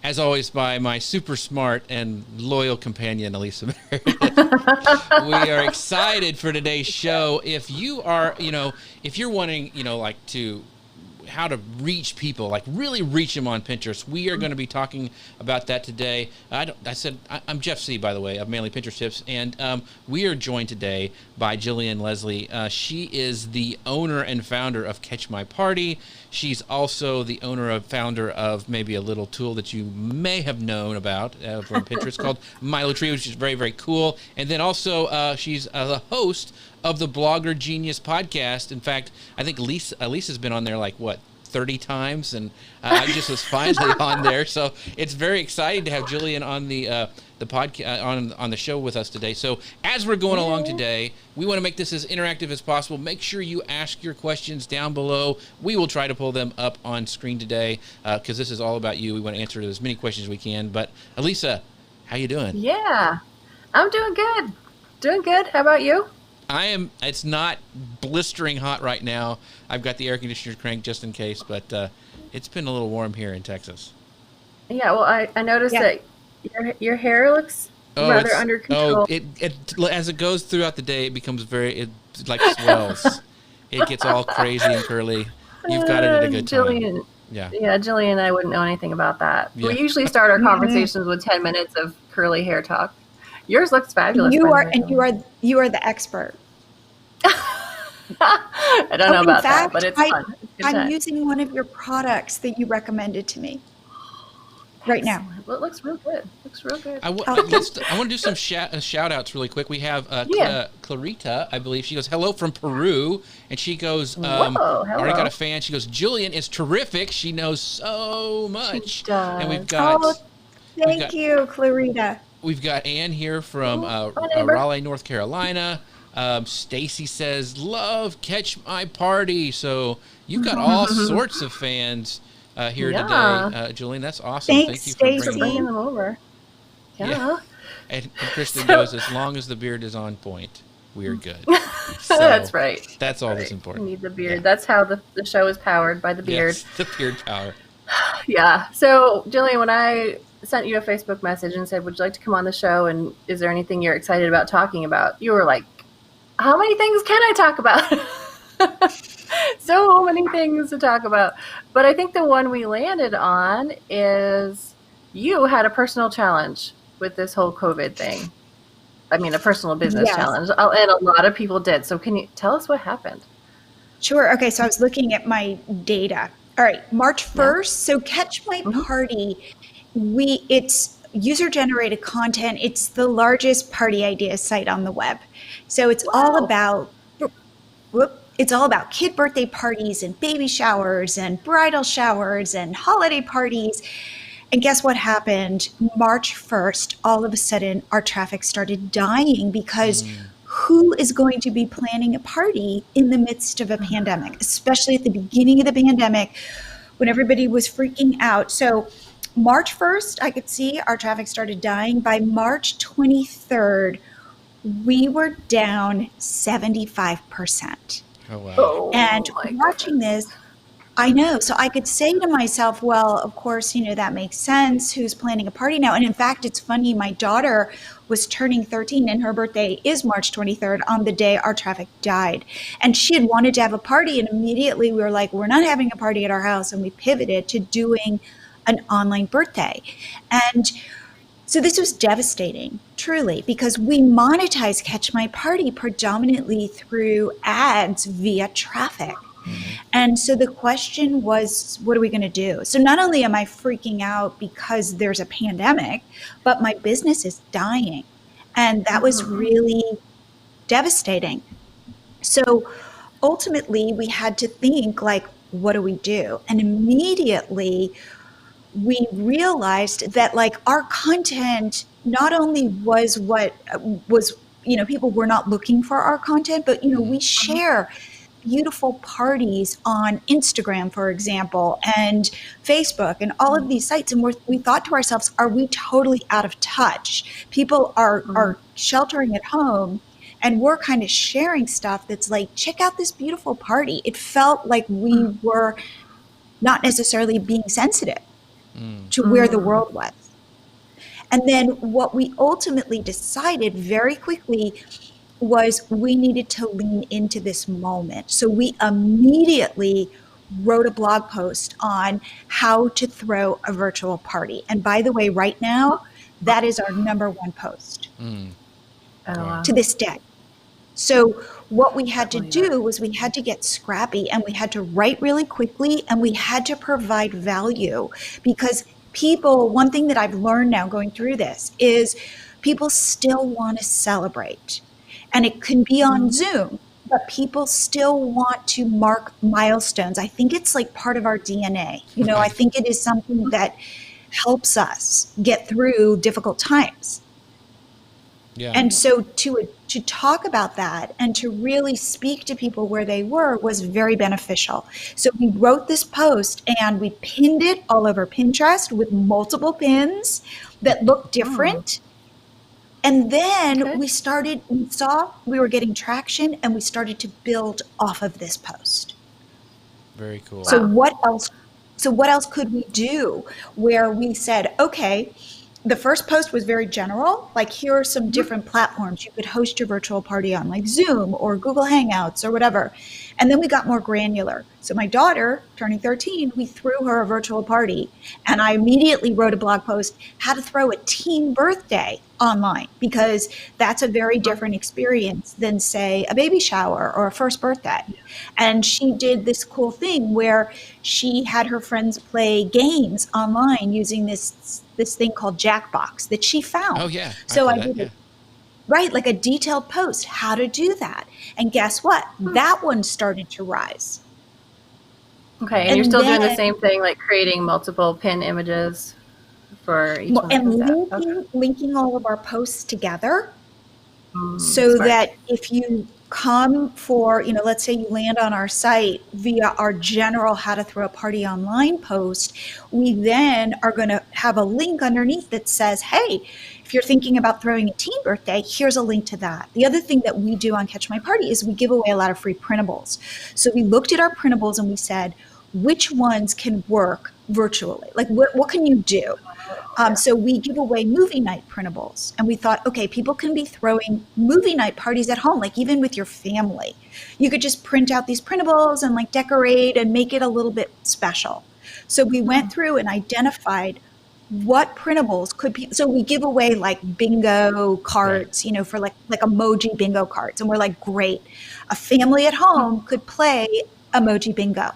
as always, by my super smart and loyal companion, Elisa Meredith. We are excited for today's show. If you are, if you're wanting, like to how to reach people, like really reach them on Pinterest. We are going to be talking about that today. I'm Jeff C., by the way, of Mainly Pinterest Tips, and we are joined today by Jillian Leslie. She is the owner and founder of Catch My Party. She's also the owner and founder of maybe a little tool that you may have known about from Pinterest called Milo Tree, which is very, very cool. And then also she's the host of the Blogger Genius podcast. In fact, I think Lisa's been on there 30 times, and I just was finally on there. So it's very exciting to have Jillian on the podcast on the show with us today. So as we're going along today, we want to make this as interactive as possible. Make sure you ask your questions down below. We will try to pull them up on screen today because this is all about you. We want to answer as many questions as we can. But Elisa, how you doing? Yeah, I'm doing good. Doing good. How about you? It's not blistering hot right now. I've got the air conditioner cranked just in case, but it's been a little warm here in Texas. Yeah, well, I noticed that your hair looks rather under control. It as it goes throughout the day, it becomes it swells. It gets all crazy and curly. You've got it at a good time. Yeah, Jillian and I wouldn't know anything about that. Yeah. We usually start our conversations with 10 minutes of curly hair talk. Yours looks fabulous. You are the expert. I don't know about that, but it's fun. I'm using one of your products that you recommended to me right now. Well, it looks real good. I want to do some shout outs really quick. We have Clarita, I believe. She goes, hello from Peru. And she goes, hello. Already got a fan. She goes, Jillian is terrific. She knows so much. She does. And we've got... Thank you, Clarita. We've got Ann here from Raleigh, North Carolina. Stacy says, love Catch My Party. So you've got all sorts of fans here today. Julian, that's awesome. Thanks, Thank you for bringing them over. Yeah. And Kristen goes, as long as the beard is on point, we're good. So that's right. That's all that's important. We need the beard. Yeah. That's how the show is powered, by the beard. Yes, the beard power. Yeah. So, Jillian, when I sent you a Facebook message and said, would you like to come on the show, and is there anything you're excited about talking about? You were like, how many things can I talk about? So many things to talk about. But I think the one we landed on is you had a personal challenge with this whole COVID thing. I mean, a personal business challenge. And a lot of people did. So can you tell us what happened? Sure. Okay. So I was looking at my data. All right. March 1st. So Catch My Party, it's user-generated content. It's the largest party idea site on the web. So it's all about kid birthday parties and baby showers and bridal showers and holiday parties. And guess what happened? March 1st, all of a sudden, our traffic started dying because who is going to be planning a party in the midst of a pandemic, especially at the beginning of the pandemic when everybody was freaking out? So March 1st, I could see our traffic started dying. By March 23rd, we were down 75%. Oh, wow. And watching this, I know. So I could say to myself, well, of course, that makes sense. Who's planning a party now? And in fact, it's funny. My daughter was turning 13 and her birthday is March 23rd on the day our traffic died. And she had wanted to have a party. And immediately we were like, we're not having a party at our house. And we pivoted to doing an online birthday. And so this was devastating, truly, because we monetize Catch My Party predominantly through ads via traffic. And so the question was, what are we going to do? So not only am I freaking out because there's a pandemic, but my business is dying. And that was really devastating. So ultimately, we had to think, what do we do? And immediately, we realized that our content not only was what was, people were not looking for our content, but, we share beautiful parties on Instagram, for example, and Facebook and all of these sites. And we thought to ourselves, are we totally out of touch? People are sheltering at home and we're kind of sharing stuff that's like, check out this beautiful party. It felt like we were not necessarily being sensitive. to where the world was. And then what we ultimately decided very quickly was we needed to lean into this moment. So we immediately wrote a blog post on how to throw a virtual party. And by the way, right now, that is our number one post to this day. So what we had to do was we had to get scrappy, and we had to write really quickly, and we had to provide value, because people, one thing that I've learned now going through this is people still want to celebrate, and it can be on Zoom, but people still want to mark milestones. I think it's like part of our DNA. You know, I think it is something that helps us get through difficult times. Yeah. And so to talk about that and to really speak to people where they were was very beneficial. So we wrote this post and we pinned it all over Pinterest with multiple pins that looked different. And then we saw we were getting traction, and we started to build off of this post. Very cool. So what else could we do, where we said, okay, the first post was very general, like here are some different platforms you could host your virtual party on, like Zoom or Google Hangouts or whatever. And then we got more granular. So my daughter, turning 13, we threw her a virtual party, and I immediately wrote a blog post, how to throw a teen birthday online, because that's a very different experience than, say, a baby shower or a first birthday. And she did this cool thing where she had her friends play games online using this thing called Jackbox that she found. Oh, yeah. So I did it. Right, like a detailed post, how to do that. And guess what? That one started to rise. Okay, and you're still doing the same thing, like creating multiple pin images for each one. And linking all of our posts together so that if you come for, let's say you land on our site via our general how to throw a party online post, we then are going to have a link underneath that says, hey, if you're thinking about throwing a teen birthday, here's a link to that. The other thing that we do on Catch My Party is we give away a lot of free printables. So we looked at our printables and we said, which ones can work virtually? Like what can you do? So we give away movie night printables, and we thought, okay, people can be throwing movie night parties at home, like even with your family. You could just print out these printables and like decorate and make it a little bit special. So we went through and identified what printables could be. So we give away like bingo cards, for like emoji bingo cards. And we're like, great, a family at home could play emoji bingo.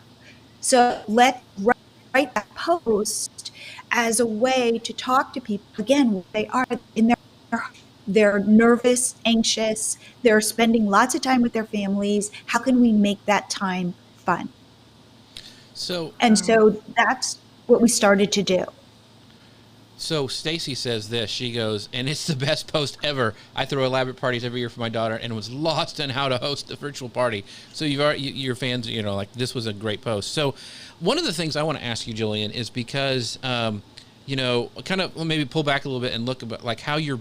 So let's write that post as a way to talk to people. Again, they are in they're nervous, anxious, they're spending lots of time with their families. How can we make that time fun? So that's what we started to do. So Stacy says this, she goes, and it's the best post ever. I throw elaborate parties every year for my daughter and was lost on how to host a virtual party. So your fans, like this was a great post. So one of the things I want to ask you, Jillian, is because, kind of maybe pull back a little bit and look about like how your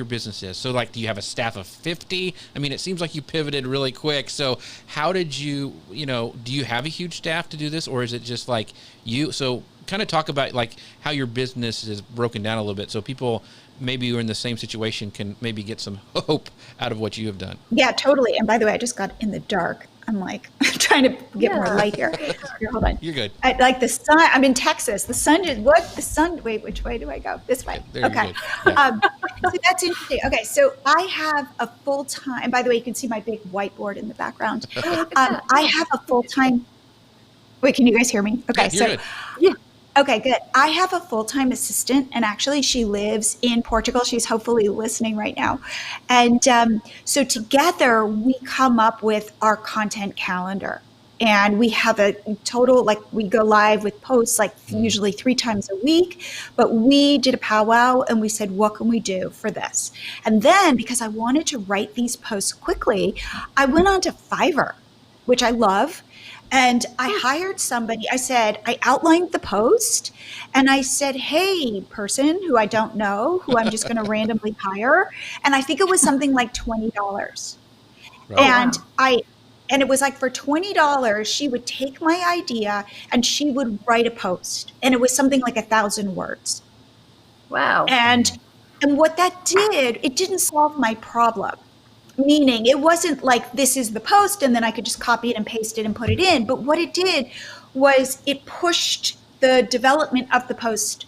business is. So like, do you have a staff of 50? I mean, it seems like you pivoted really quick. So how did you, do you have a huge staff to do this, or is it just like you? So kind of talk about like how your business is broken down a little bit, so people maybe who are in the same situation can maybe get some hope out of what you have done. Yeah, totally. And by the way, I just got in the dark. I'm like trying to get more light here. Here, hold on. You're good. Like the sun. I'm in Texas. The sun is the sun. Wait, which way do I go? This way. Okay. Yeah. So that's interesting. Okay, so I have a full time. By the way, you can see my big whiteboard in the background. I have a full time. Wait, can you guys hear me? Okay, yeah, good. Yeah. Okay, good. I have a full-time assistant, and actually she lives in Portugal. She's hopefully listening right now. And so together we come up with our content calendar. And we have a total, like we go live with posts like usually 3 times a week. But we did a powwow and we said, what can we do for this? And then because I wanted to write these posts quickly, I went on to Fiverr, which I love. And I hired somebody. I outlined the post and I said, hey, person who I don't know, who I'm just going to randomly hire. And I think it was something like $20. Right. And And it was like for $20, she would take my idea and she would write a post. And it was something like 1,000 words. Wow. And what that did, it didn't solve my problem. Meaning it wasn't like this is the post and then I could just copy it and paste it and put it in. But what it did was it pushed the development of the post.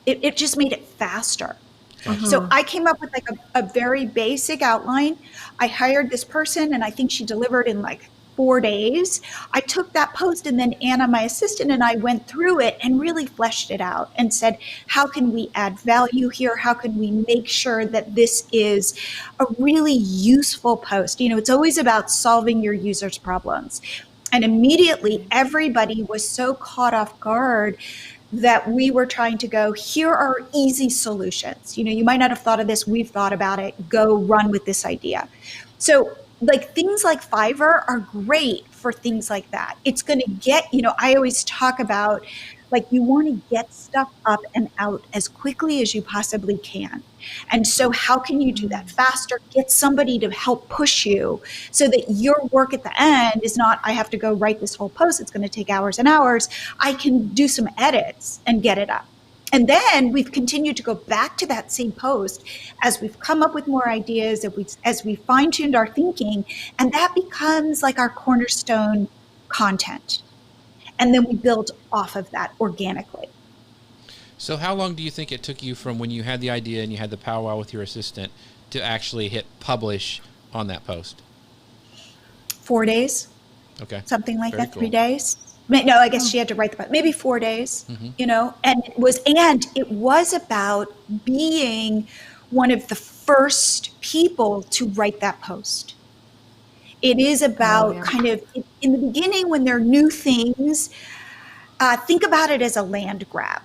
It just made it faster. So I came up with like a very basic outline. I hired this person and I think she delivered in like 4 days. I took that post and then Anna, my assistant, and I went through it and really fleshed it out and said, how can we add value here? How can we make sure that this is a really useful post? You know, it's always about solving your users' problems. And immediately everybody was so caught off guard that we were trying to go, here are easy solutions. You know, you might not have thought of this. We've thought about it. Go run with this idea. So like things like Fiverr are great for things like that. It's going to get, you know, I always talk about like you want to get stuff up and out as quickly as you possibly can. And so how can you do that faster? Get somebody to help push you so that your work at the end is not, I have to go write this whole post. It's going to take hours and hours. I can do some edits and get it up. And then we've continued to go back to that same post as we've come up with more ideas, as we fine-tuned our thinking, and that becomes like our cornerstone content. And then we build off of that organically. So how long do you think it took you from when you had the idea and you had the powwow with your assistant to actually hit publish on that post? 4 days. Okay. Something like Very that, cool. 3 days. No, I guess she had to write the post. Maybe 4 days, you know, and it was about being one of the first people to write that post. It is about kind of in the beginning when there are new things, think about it as a land grab,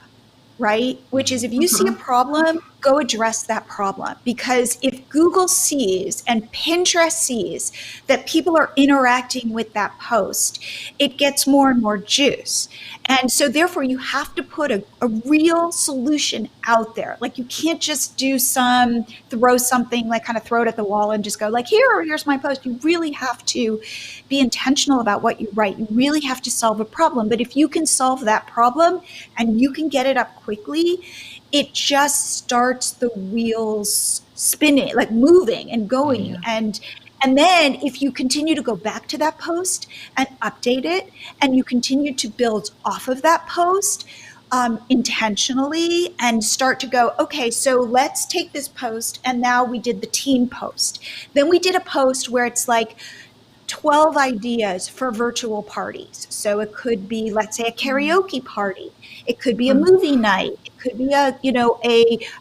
right? Which is if you see a problem, go address that problem. Because if Google sees and Pinterest sees that people are interacting with that post, it gets more and more juice. And so therefore you have to put a real solution out there. Like you can't just throw something, like kind of throw it at the wall and just go like, here's my post. You really have to be intentional about what you write. You really have to solve a problem. But if you can solve that problem and you can get it up quickly, it just starts the wheels spinning, like moving and going. And then if you continue to go back to that post and update it, and you continue to build off of that post intentionally and start to go, okay, so let's take this post. And now we did the team post. Then we did a post where it's like 12 ideas for virtual parties. So it could be, let's say, a karaoke party. It could be a movie night. It could be a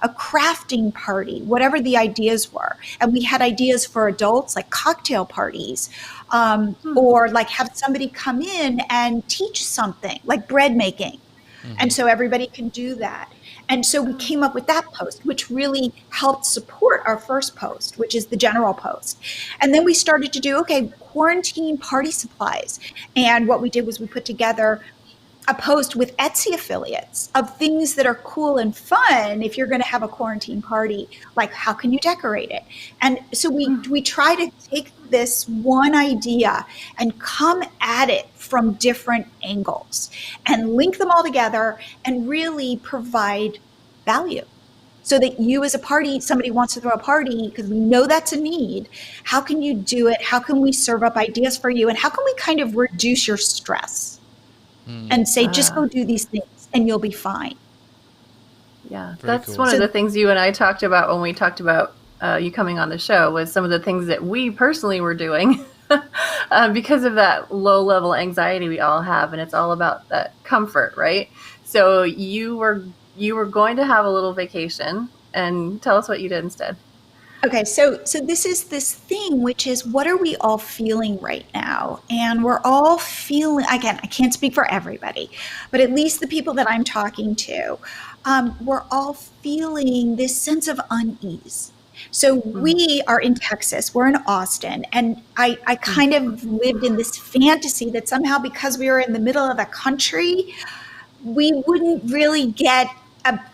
crafting party, whatever the ideas were. And we had ideas for adults like cocktail parties, or like have somebody come in and teach something like bread making. And so everybody can do that. And so we came up with that post, which really helped support our first post, which is the general post. And then we started to do, okay, quarantine party supplies. And what we did was we put together a post with Etsy affiliates of things that are cool and fun if you're going to have a quarantine party, like how can you decorate it? And so we try to take this one idea and come at it from different angles and link them all together and really provide value. So that you as a party, somebody wants to throw a party because we know that's a need. How can you do it? How can we serve up ideas for you? And how can we kind of reduce your stress? And say, just go do these things and you'll be fine. Yeah, Very that's cool. one of the things you and I talked about when we talked about you coming on the show, was some of the things that we personally were doing because of that low level anxiety we all have. And it's all about that comfort, right? So you were going to have a little vacation, and tell us what you did instead. Okay, so this is this thing, which is, what are we all feeling right now? And we're all feeling, again, I can't speak for everybody, but at least the people that I'm talking to, we're all feeling this sense of unease. So we are in Texas, we're in Austin, and I kind of lived in this fantasy that somehow because we were in the middle of the country, we wouldn't really get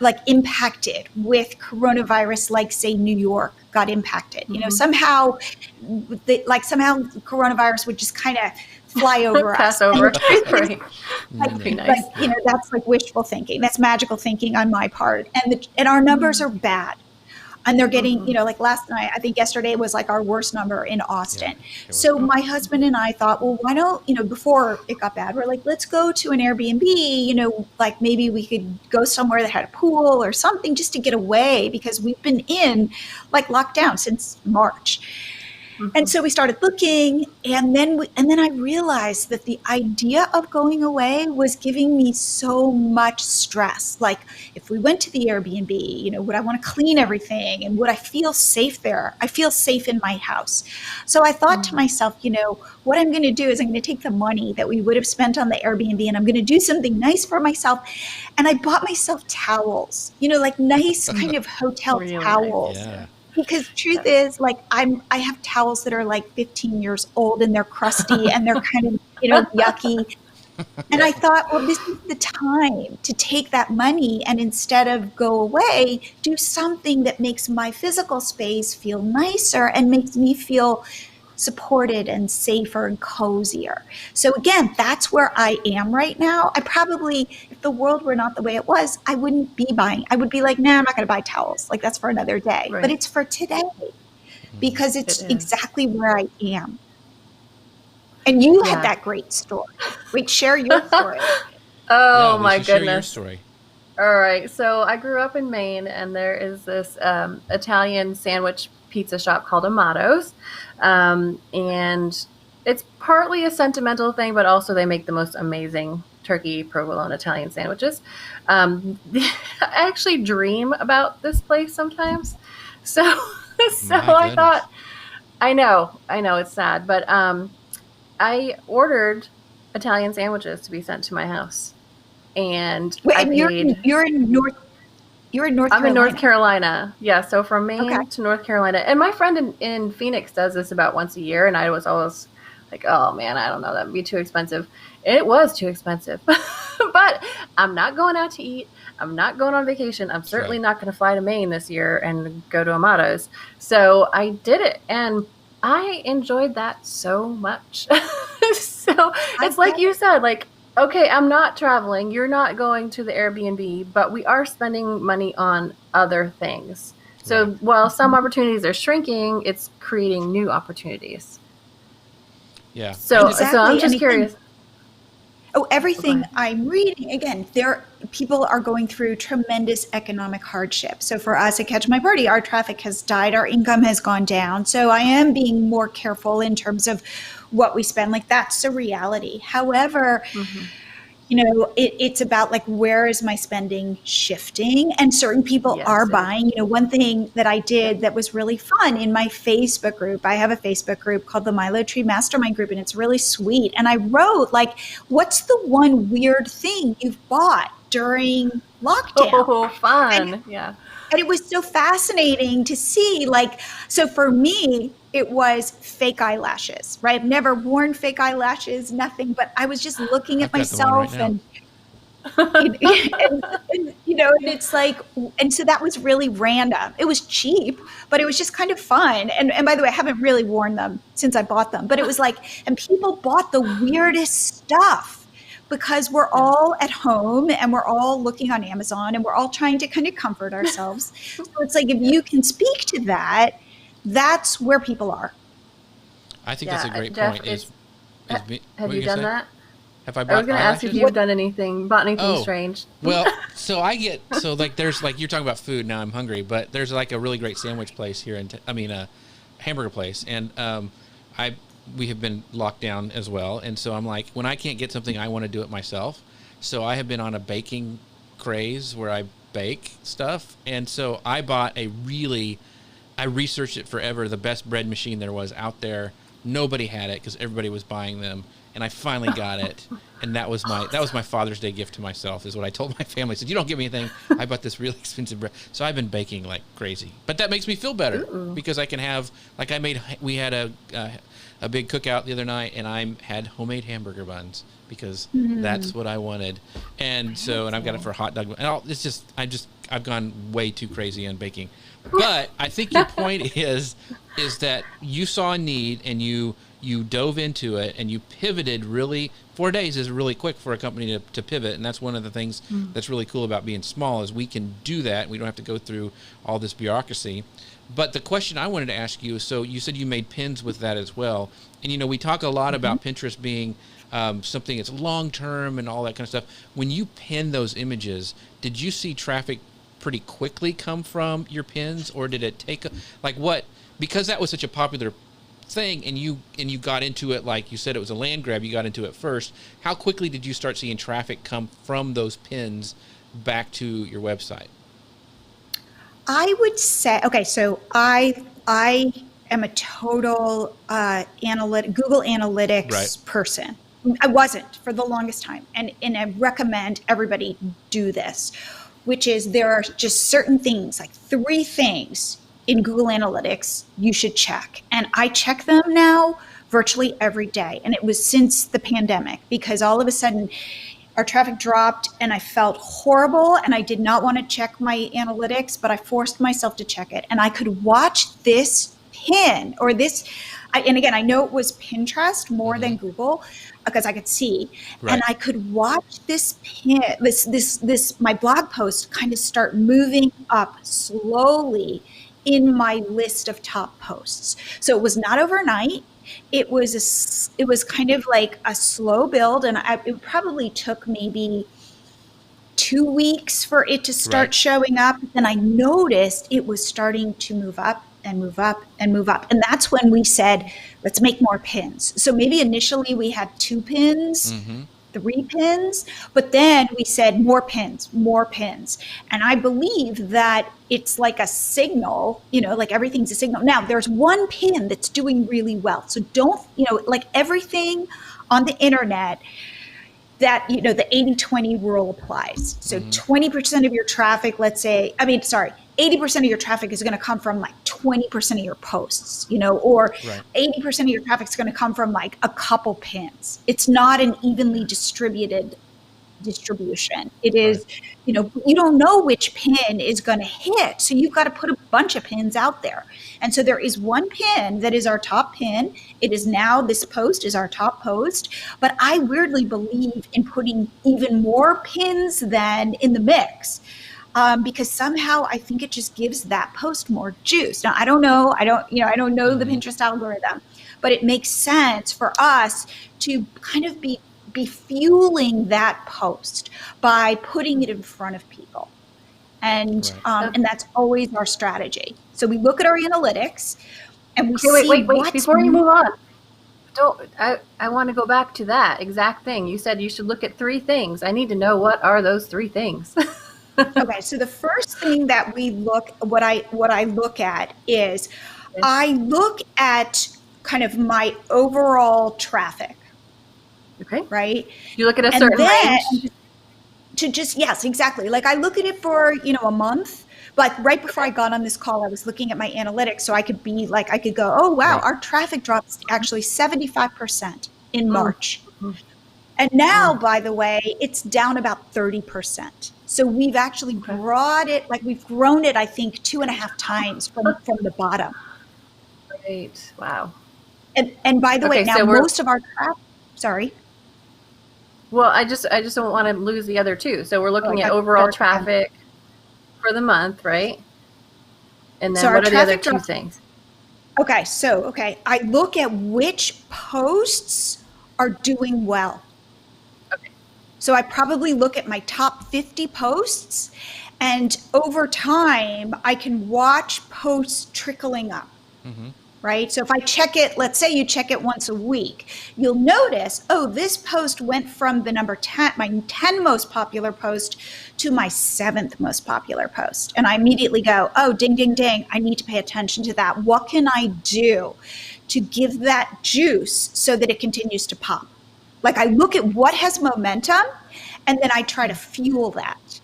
like impacted with coronavirus, like say New York got impacted. You know, somehow coronavirus would just kind of fly over us. Pass over. Right. Like, you know, that's like wishful thinking. That's magical thinking on my part. And our numbers are bad. And they're getting, you know, like last night, I think yesterday was like our worst number in Austin. So my husband and I thought, well, why don't, you know, before it got bad, we're like, let's go to an Airbnb, you know, like maybe we could go somewhere that had a pool or something just to get away, because we've been in like lockdown since March. And so we started looking, and then I realized that the idea of going away was giving me so much stress. Like, if we went to the Airbnb, you know, would I want to clean everything, and would I feel safe there? I feel safe in my house. So I thought to myself, you know, what I'm going to do is I'm going to take the money that we would have spent on the Airbnb, and I'm going to do something nice for myself. And I bought myself towels, you know, like nice kind of hotel towels. Yeah. Because truth is, like, I have towels that are like 15 years old, and they're crusty and they're kind of, you know, yucky. And I thought, well, this is the time to take that money and instead of go away, do something that makes my physical space feel nicer and makes me feel supported and safer and cozier. So again, that's where I am right now. I probably, if the world were not the way it was, I wouldn't be buying. I would be like, nah, I'm not going to buy towels. Like, that's for another day. Right. But it's for today, because it's exactly where I am. And you had that great story. Wait, share your story. Oh, my goodness. Share your story. All right. So I grew up in Maine, and there is this Italian sandwich pizza shop called Amato's. And it's partly a sentimental thing, but also they make the most amazing turkey provolone Italian sandwiches. I actually dream about this place sometimes. So I thought, I know it's sad, but I ordered Italian sandwiches to be sent to my house, and you're in North Carolina. I'm in North Carolina. Yeah. So from Maine to North Carolina. And my friend in Phoenix does this about once a year. And I was always like, oh man, I don't know. That'd be too expensive. It was too expensive, but I'm not going out to eat. I'm not going on vacation. I'm certainly not going to fly to Maine this year and go to Amato's. So I did it, and I enjoyed that so much. So it's like you said, like, okay, I'm not traveling. You're not going to the Airbnb, but we are spending money on other things. So while some opportunities are shrinking, it's creating new opportunities. Yeah. So I'm just curious. Everything I'm reading, again, people are going through tremendous economic hardship. So for us at Catch My Party, our traffic has died, our income has gone down. So I am being more careful in terms of what we spend. Like, that's the reality. However, you know, it's about like, where is my spending shifting? And certain people are buying. You know, one thing that I did that was really fun in my Facebook group, I have a Facebook group called the Milo Tree Mastermind Group, and it's really sweet. And I wrote, like, what's the one weird thing you've bought during lockdown? Oh, fun. And it was so fascinating to see, like, so for me, it was fake eyelashes, right? I've never worn fake eyelashes, nothing, but I was just looking at myself and you know, and it's like, and so that was really random. It was cheap, but it was just kind of fun. And by the way, I haven't really worn them since I bought them, but it was like, and people bought the weirdest stuff, because we're all at home and we're all looking on Amazon and we're all trying to kind of comfort ourselves. So it's like, if you can speak to that, that's where people are. I think that's a great point. Have you done that? Have I bought I was going to ask if you've done anything, bought anything strange. Well, there's like, you're talking about food. Now I'm hungry, but there's like a really great sandwich place here a hamburger place. And, we have been locked down as well. And so I'm like, when I can't get something, I want to do it myself. So I have been on a baking craze where I bake stuff. And so I bought I researched it forever, the best bread machine there was out there. Nobody had it because everybody was buying them. and I finally got it. And that was my Father's Day gift to myself, is what I told my family. I said, you don't give me anything. I bought this really expensive bread. So I've been baking like crazy. But that makes me feel better because I can have, like we had a big cookout the other night, and I had homemade hamburger buns because that's what I wanted. And so, and I've got it for a hot dog. And I've gone way too crazy on baking. But I think your point is that you saw a need and you dove into it and you pivoted really. 4 days is really quick for a company to pivot, and that's one of the things that's really cool about being small is we can do that. We don't have to go through all this bureaucracy. But the question I wanted to ask you is, so you said you made pins with that as well, and we talk a lot about Pinterest being something that's long-term and all that kind of stuff. When you pin those images, did you see traffic pretty quickly come from your pins, or did it take because that was such a popular thing and you got into it, like you said, it was a land grab, you got into it first. How quickly did you start seeing traffic come from those pins back to your website? I would say, okay, so I am a total Google Analytics person. I wasn't for the longest time, and I recommend everybody do this, which is there are just certain things, like 3 things in Google Analytics you should check. And I check them now virtually every day. And it was since the pandemic, because all of a sudden our traffic dropped and I felt horrible and I did not want to check my analytics, but I forced myself to check it. And I could watch this pin or this, and again, I know it was Pinterest more than Google because I could see, and I could watch this pin, this my blog post kind of start moving up slowly in my list of top posts. So it was not overnight. It was kind of like a slow build, and it probably took maybe 2 weeks for it to start showing up. Then I noticed it was starting to move up and move up and move up. And that's when we said, let's make more pins. So maybe initially we had 2 pins, 3 pins, but then we said more pins. And I believe that it's like a signal, like everything's a signal. Now there's one pin that's doing really well. So don't, like everything on the internet, that, the 80-20 rule applies. So 20% of your traffic, 80% of your traffic is going to come from like 20% of your posts, or 80% of your traffic is going to come from like a couple pins. It's not an evenly distributed distribution. It is, you don't know which pin is going to hit. So you've got to put a bunch of pins out there. And so there is one pin that is our top pin. It is now, this post is our top post, but I weirdly believe in putting even more pins than in the mix. Because somehow I think it just gives that post more juice. Now, I don't know. I don't know the Pinterest algorithm, but it makes sense for us to kind of be fueling that post by putting it in front of people. And and that's always our strategy. So we look at our analytics and we see wait, before you move on. I want to go back to that exact thing. You said you should look at 3 things. I need to know, what are those 3 things? Okay, so the first thing that what I look at is I look at kind of my overall traffic. Okay. Right? You look at a certain range? Yes, exactly. Like I look at it for, a month, but right before I got on this call, I was looking at my analytics so I could go, oh, wow, our traffic dropped actually 75% in March. And now, by the way, it's down about 30%. So we've actually brought it, we've grown it, I think, 2.5 times from the bottom. Great. Wow. And by the way, now most of our traffic, sorry. Well, I just don't want to lose the other 2. So we're looking at overall traffic for the month, right? And then what are the other 2 things? Okay. So, I look at which posts are doing well. So I probably look at my top 50 posts, and over time, I can watch posts trickling up, right? So if I check it, let's say you check it once a week, you'll notice, oh, this post went from the number 10, my 10 most popular post, to my 7th most popular post. And I immediately go, oh, ding, ding, ding, I need to pay attention to that. What can I do to give that juice so that it continues to pop? Like I look at what has momentum and then I try to fuel that.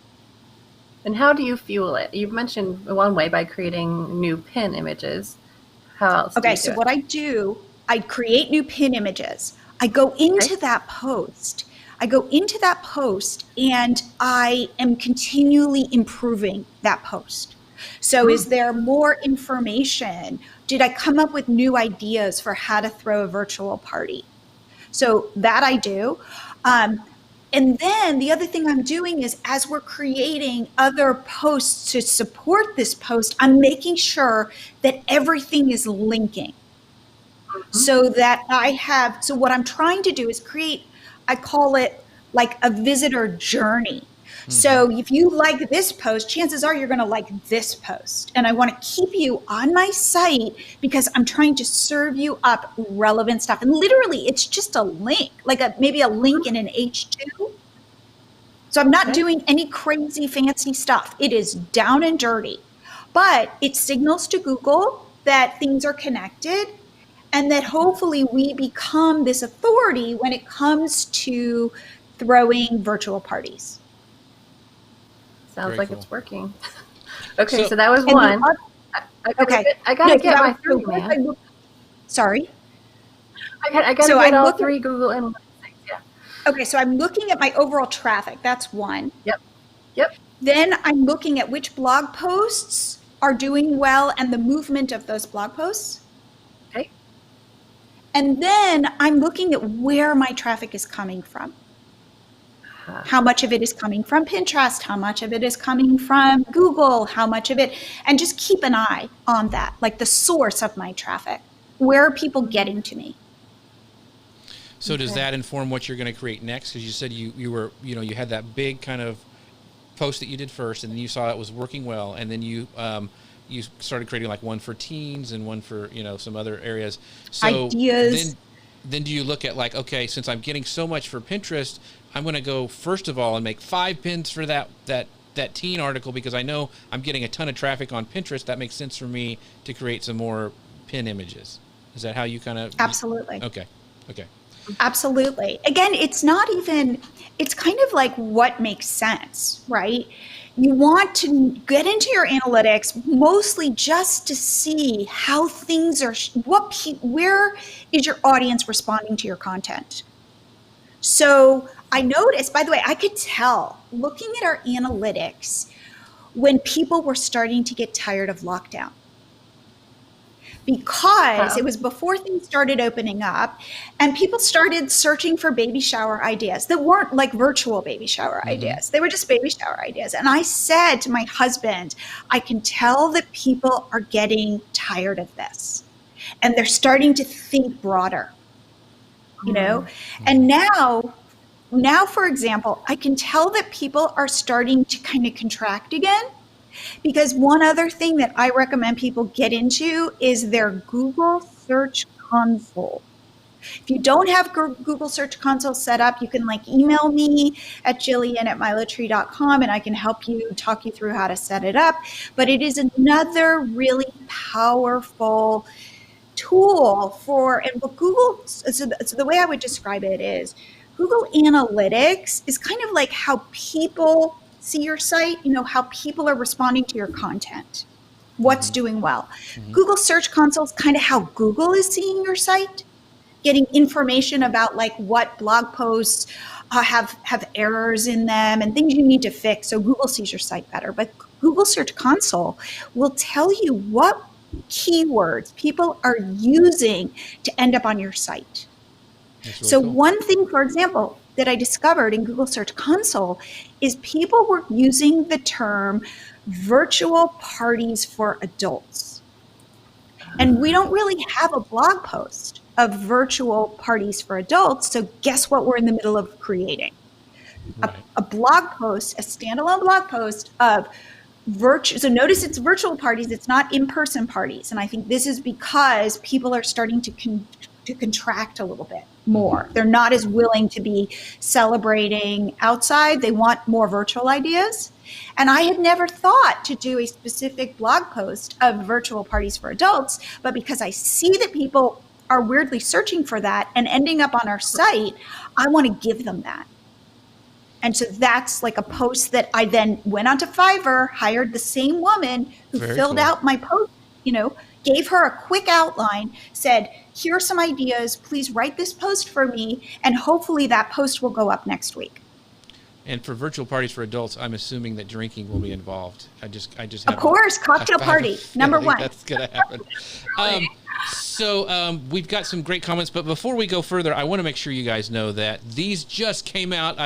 And how do you fuel it? You've mentioned one way by creating new pin images. How else do you do it? What I do, I create new pin images. I go into that post. And I am continually improving that post. So is there more information? Did I come up with new ideas for how to throw a virtual party? So that I do. And then the other thing I'm doing is as we're creating other posts to support this post, I'm making sure that everything is linking so that so what I'm trying to do is create, I call it like a visitor journey. So if you like this post, chances are you're going to like this post. And I want to keep you on my site because I'm trying to serve you up relevant stuff. And literally, it's just a link, like maybe a link in an H2. So I'm not doing any crazy fancy stuff. It is down and dirty. But it signals to Google that things are connected and that hopefully we become this authority when it comes to throwing virtual parties. Sounds like it's working. Okay, so that was one. I gotta get my three, man. Sorry? I gotta get all three Google Analytics things, yeah. Okay, so I'm looking at my overall traffic. That's one. Yep. Then I'm looking at which blog posts are doing well and the movement of those blog posts. Okay. And then I'm looking at where my traffic is coming from. How much of it is coming from Pinterest? How much of it is coming from Google? How much of it? And just keep an eye on that, like the source of my traffic. Where are people getting to me? So does that inform what you're going to create next? Because you said you had that big kind of post that you did first, and then you saw it was working well, and then you started creating like one for teens and one for some other areas. So ideas. Then do you look at like, okay, since I'm getting so much for Pinterest, I'm going to go first of all and make 5 pins for that teen article because I know I'm getting a ton of traffic on Pinterest. That makes sense for me to create some more pin images. Is that how you kind of? Absolutely. Okay. Absolutely. Again, it's kind of like what makes sense, right? You want to get into your analytics mostly just to see how things are, where is your audience responding to your content? So I noticed, by the way, I could tell looking at our analytics when people were starting to get tired of lockdown. Because it was before things started opening up and people started searching for baby shower ideas that weren't like virtual baby shower ideas. They were just baby shower ideas. And I said to my husband, I can tell that people are getting tired of this and they're starting to think broader, And now, for example, I can tell that people are starting to kind of contract again. Because one other thing that I recommend people get into is their Google Search Console. If you don't have Google Search Console set up, you can email me at jillian@milotree.com and I can talk you through how to set it up. But it is another really powerful tool and what Google, so the way I would describe it is Google Analytics is kind of like how people see your site, how people are responding to your content, what's doing well. Google Search Console is kind of how Google is seeing your site, getting information about what blog posts have errors in them and things you need to fix so Google sees your site better. But Google Search Console will tell you what keywords people are using to end up on your site. Really so cool. One thing, for example, that I discovered in Google Search Console is people were using the term virtual parties for adults. And we don't really have a blog post of virtual parties for adults. So guess what we're in the middle of creating? Right. A blog post, a standalone blog post of virtual. So notice it's virtual parties. It's not in-person parties. And I think this is because people are starting to contract a little bit more. They're not as willing to be celebrating outside. They want more virtual ideas. And I had never thought to do a specific blog post of virtual parties for adults, but because I see that people are weirdly searching for that and ending up on our site, I want to give them that. And so that's like a post that I then went onto Fiverr, hired the same woman who filled out my post, gave her a quick outline, said, here are some ideas, please write this post for me, and hopefully that post will go up next week. And for virtual parties for adults, I'm assuming that drinking will be involved. I just of course, cocktail party, number one. That's going to happen. So we've got some great comments, but before we go further, I want to make sure you guys know that these just came out.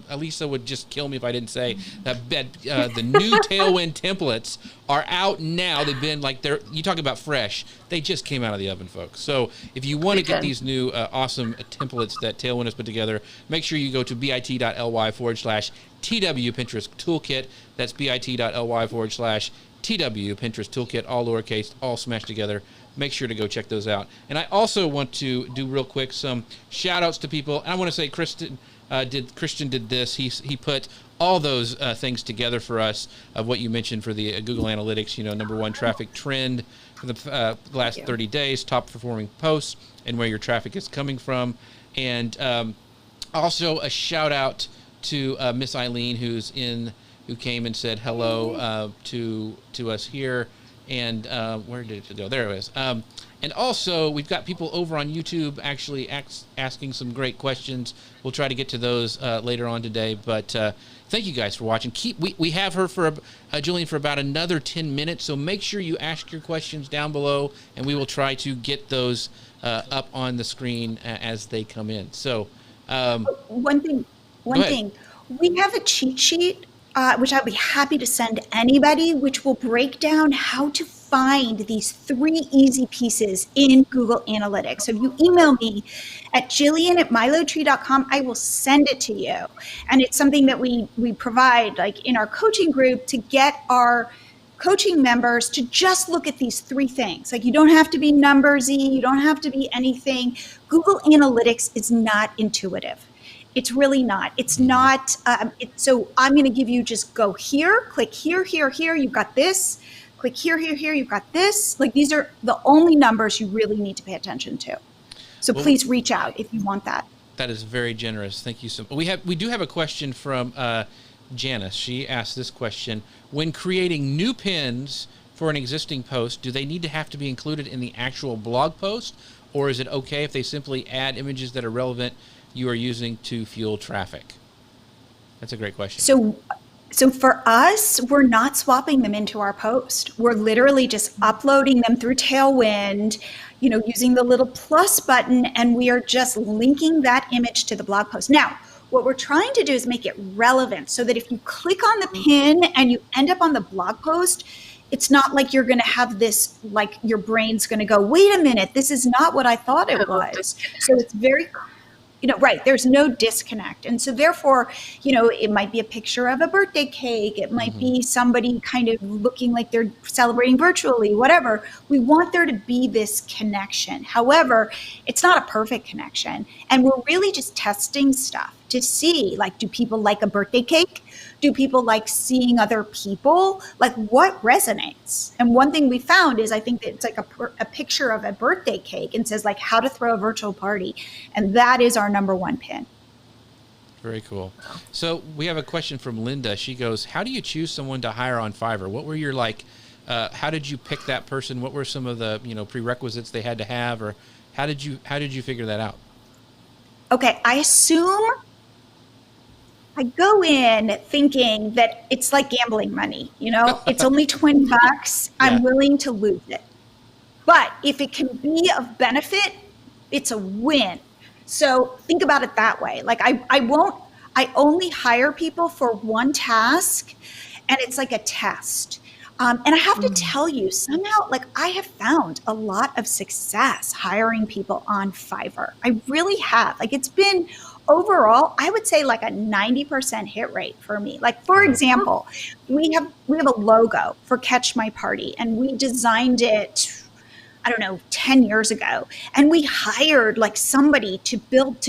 Elisa would just kill me if I didn't say that the new Tailwind templates are out now. They've been you talk about fresh. They just came out of the oven, folks. So if you want to get these new awesome templates that Tailwind has put together, make sure you go to bit.ly/TW Pinterest Toolkit. That's bit.ly/TW Pinterest Toolkit, all lowercase, all smashed together. Make sure to go check those out. And I also want to do real quick some shout outs to people. And I want to say Christian did this. He put all those things together for us of what you mentioned for the Google Analytics, number one traffic trend for the last 30 days, top performing posts, and where your traffic is coming from. And also a shout out to Miss Eileen, who came and said hello to us here. And where did it go? There it is. And also, we've got people over on YouTube actually asking some great questions. We'll try to get to those later on today. But thank you guys for watching. We have her for Jillian for about another 10 minutes. So make sure you ask your questions down below, and we will try to get those up on the screen as they come in. So one thing, we have a cheat sheet. Which I'd be happy to send anybody, which will break down how to find these 3 easy pieces in Google Analytics. So if you email me at jillian@milotree.com, I will send it to you. And it's something that we provide in our coaching group to get our coaching members to just look at these 3 things. You don't have to be numbersy, you don't have to be anything. Google Analytics is not intuitive. It's really not. It's not. So I'm going to give you just go here, click here, here, here. You've got this. Click here, here, here. You've got this. These are the only numbers you really need to pay attention to. So please reach out if you want that. That is very generous. Thank you so much. We do have a question from Janice. She asked this question: when creating new pins for an existing post, do they need to have to be included in the actual blog post, or is it okay if they simply add images that are relevant you are using to fuel traffic? That's a great question. So for us, we're not swapping them into our post. We're literally just uploading them through Tailwind, using the little plus button, and we are just linking that image to the blog post. Now, what we're trying to do is make it relevant so that if you click on the pin and you end up on the blog post, it's not like you're going to have this, your brain's going to go, wait a minute, this is not what I thought it was. So it's very right. There's no disconnect. And so therefore, it might be a picture of a birthday cake. It might be somebody kind of looking like they're celebrating virtually, whatever. We want there to be this connection. However, it's not a perfect connection. And we're really just testing stuff to see, do people like a birthday cake? Do people like seeing other people? What resonates? And one thing we found is I think that it's a picture of a birthday cake and says how to throw a virtual party. And that is our number one pin. Very cool. So we have a question from Linda. She goes, how do you choose someone to hire on Fiverr? What were your how did you pick that person? What were some of the prerequisites they had to have, or how did you figure that out? Okay, I go in thinking that it's like gambling money, it's only $20. I'm willing to lose it. But if it can be of benefit, it's a win. So think about it that way. I only hire people for one task, and it's like a test. And I have to tell you, somehow, I have found a lot of success hiring people on Fiverr. I really have. It's been overall, I would say a 90% hit rate for me. For example, we have a logo for Catch My Party, and we designed it, 10 years ago. And we hired somebody to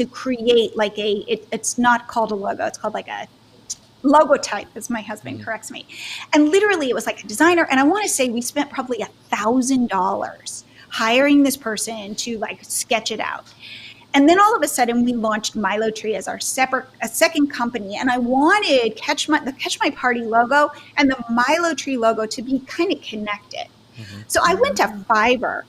create it's not called a logo. It's called a logotype, as my husband corrects me. And literally it was a designer. And I want to say we spent probably $1,000 hiring this person to like sketch it out. And then all of a sudden we launched Milo Tree as our a second company. And I wanted the Catch My Party logo and the Milo Tree logo to be kind of connected. Mm-hmm. So I went to Fiverr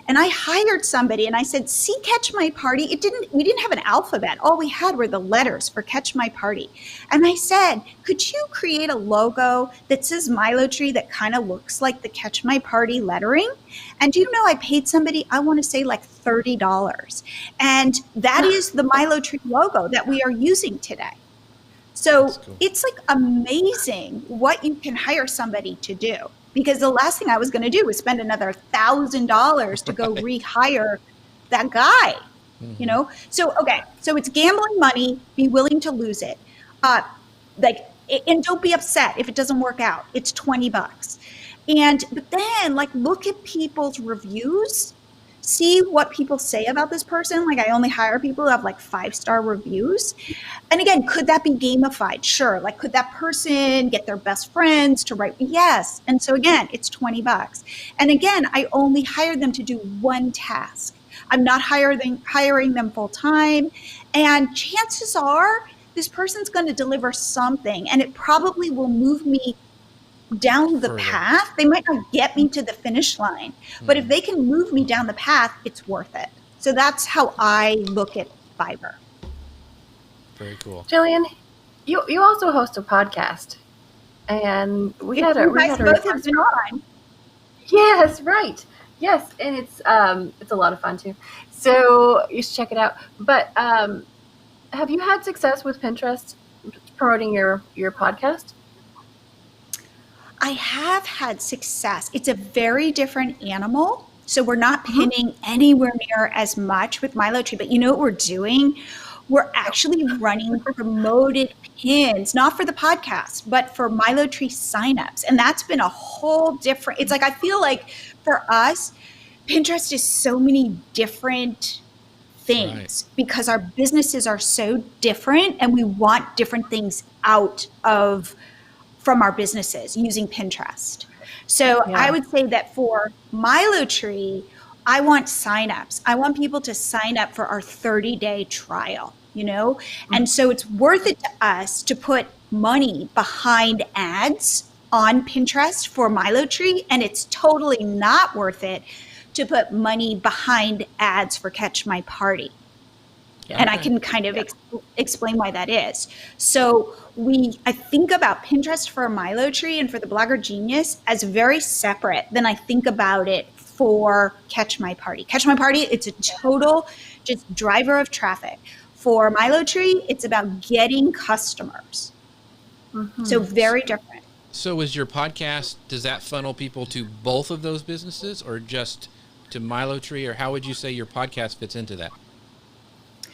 and I hired somebody and I said, see Catch My Party. We didn't have an alphabet. All we had were the letters for Catch My Party. And I said, could you create a logo that says Milo Tree that kind of looks like the Catch My Party lettering? And do you know, I paid somebody, I want to say like $30. And that is the Milo Tree logo that we are using today. So cool. It's like amazing what you can hire somebody to do. Because the last thing I was going to do was spend another $1,000 to go rehire that guy, you know? So, okay. So it's gambling money, be willing to lose it. And don't be upset if it doesn't work out. It's $20. But then like, look at people's reviews, see what people say about this person. Like I only hire people who have like 5-star reviews. And again, could that be gamified? Sure. Like could that person get their best friends to write? Yes. And so again, it's $20. And again, I only hire them to do one task. I'm not hiring them full time. And chances are this person's going to deliver something and it probably will move me down the path. They might not get me to the finish line, but if they can move me down the path, it's worth it. So that's how I look at Fiverr. Very cool. Jillian, you also host a podcast, and we had both have been on. Yes, right. Yes, and it's a lot of fun too. So you should check it out. But have you had success with Pinterest promoting your podcast? I have had success. It's a very different animal. So we're not pinning anywhere near as much with Milo Tree, but you know what we're doing? We're actually running promoted pins, not for the podcast, but for Milo Tree signups. And that's been a whole different, it's like, I feel like for us, Pinterest is so many different things because our businesses are so different and we want different things from our businesses using Pinterest. So I would say that for Milo Tree, I want signups. I want people to sign up for our 30-day trial, you know? And so it's worth it to us to put money behind ads on Pinterest for Milo Tree, and it's totally not worth it to put money behind ads for Catch My Party. And I can kind of explain why that is. So I think about Pinterest for Milo Tree and for the Blogger Genius as very separate than I think about it for Catch My Party. Catch My Party, it's a total just driver of traffic. For Milo Tree, it's about getting customers. So very different. So is your podcast, does that funnel people to both of those businesses or just to Milo Tree, or how would you say your podcast fits into that?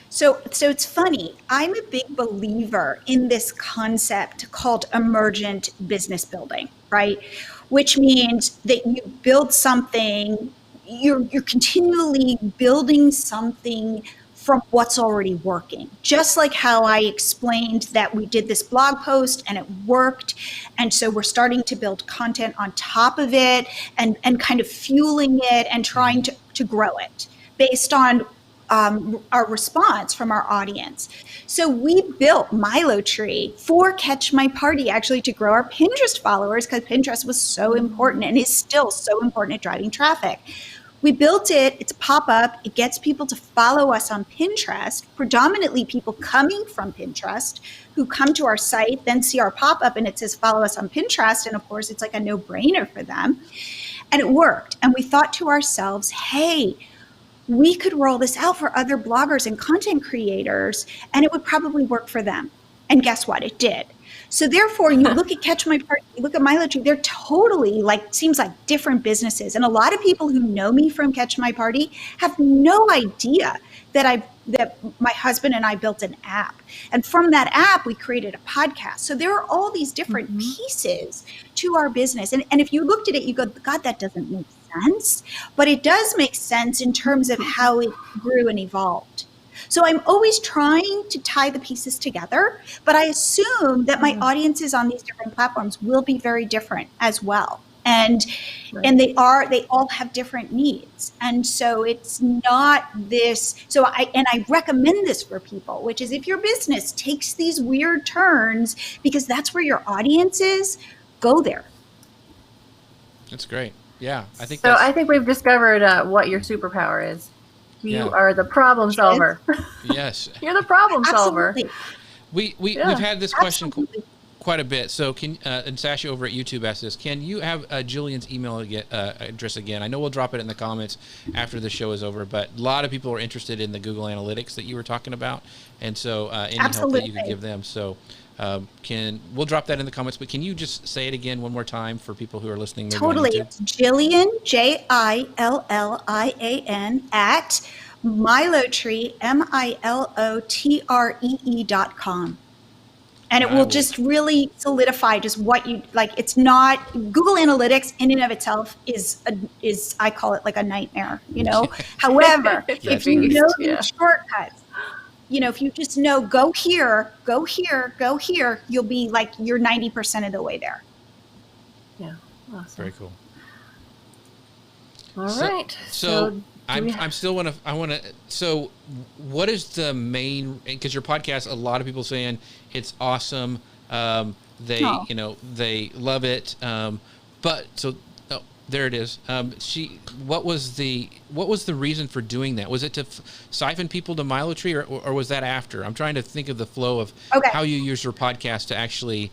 So it's funny. I'm a big believer in this concept called emergent business building, right? Which means that you build something, you're continually building something from what's already working. Just like how I explained that we did this blog post and it worked. And so we're starting to build content on top of it and kind of fueling it and trying to grow it based on our response from our audience. So we built Milo Tree for Catch My Party, actually, to grow our Pinterest followers because Pinterest was so important and is still so important at driving traffic. We built it, it's a pop-up, it gets people to follow us on Pinterest, predominantly people coming from Pinterest who come to our site, then see our pop-up and it says follow us on Pinterest. And of course, it's like a no-brainer for them. And it worked. And we thought to ourselves, hey, we could roll this out for other bloggers and content creators, and it would probably work for them. And guess what? It did. So therefore, you look at Catch My Party, you look at Milo Tree, they're totally seems like different businesses. And a lot of people who know me from Catch My Party have no idea that my husband and I built an app. And from that app, we created a podcast. So there are all these different pieces to our business. And if you looked at it, you go, God, that doesn't make sense. But it does make sense in terms of how it grew and evolved. So I'm always trying to tie the pieces together, but I assume that my audiences on these different platforms will be very different as well. And Right. and they all have different needs. And so it's not this. So I recommend this for people, which is if your business takes these weird turns because that's where your audience is, go there. That's great. Yeah, I think So that's I think we've discovered what your superpower is. You Yeah. are the problem solver. yes. You're the problem solver. Absolutely. We've Yeah, had this question Absolutely. quite a bit. So can and Sasha over at YouTube asked this. Can you have Jillian's email address again? I know we'll drop it in the comments after the show is over, but a lot of people are interested in the Google Analytics that you were talking about, and so any help that you Absolutely. could give them. So we'll drop that in the comments, but can you just say it again one more time for people who are listening? Maybe Totally. On YouTube? It's Jillian, JILLIAN at Milotree, MILOTREE.com. And it I will will- just really solidify just what you like. It's not Google Analytics in and of itself is I call it like a nightmare, However, It's if a you beast, know yeah. these shortcuts, if you just know go here, go here, go here, you'll be like you're 90% of the way there. Yeah. Awesome. Very cool. All So- right. So do I'm we- still I want to. So what is the main? Because your podcast, a lot of people saying it's awesome. They Oh. they love it. But so there it is. What was the reason for doing that? Was it to siphon people to Milotree, or was that after? I'm trying to think of the flow of Okay. how you use your podcast to actually